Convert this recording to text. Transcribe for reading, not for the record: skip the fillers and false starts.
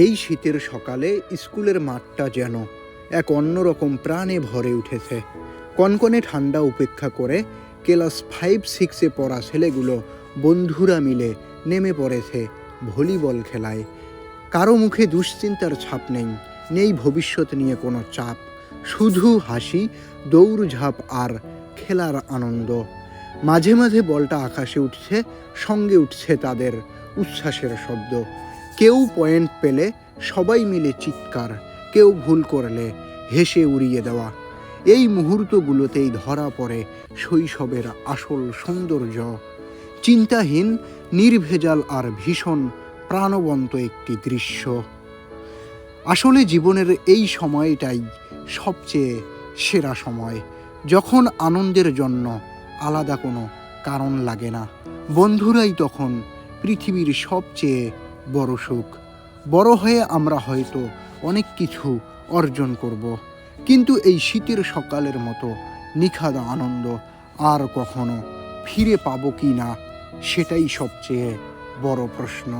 এই শীতের সকালে স্কুলের মাঠটা যেন এক অন্যরকম প্রাণে ভরে উঠেছে। কনকনে ঠান্ডা উপেক্ষা করে ক্লাস 5-6-এ পড়া ছেলেগুলো বন্ধুরা মিলে নেমে পড়েছে ভলিবল খেলায়। কারো মুখে দুশ্চিন্তার ছাপ নেই, নেই ভবিষ্যৎ নিয়ে কোনো চাপ, শুধু হাসি, দৌড়ঝাঁপ আর খেলার আনন্দ। মাঝে মাঝে বলটা আকাশে উঠছে, সঙ্গে উঠছে তাদের উচ্ছ্বাসের শব্দ। কেউ পয়েন্ট পেলে সবাই মিলে চিৎকার, কেউ ভুল করলে হেসে উড়িয়ে দেওয়া। এই মুহূর্তগুলোতেই ধরা পড়ে শৈশবের আসল সৌন্দর্য। চিন্তাহীন, নির্ভেজাল আর ভীষণ প্রাণবন্ত একটি দৃশ্য। আসলে জীবনের এই সময়টাই সবচেয়ে সেরা সময়, যখন আনন্দের জন্য আলাদা কোনো কারণ লাগে না। বন্ধুরাই তখন পৃথিবীর সবচেয়ে বড় সুখ। বড় হয়ে আমরা হয়তো অনেক কিছু অর্জন করব, কিন্তু এই শীতের সকালের মতো নিখাদ আনন্দ আর কখনো ফিরে পাবো কি না, সেটাই সবচেয়ে বড় প্রশ্ন।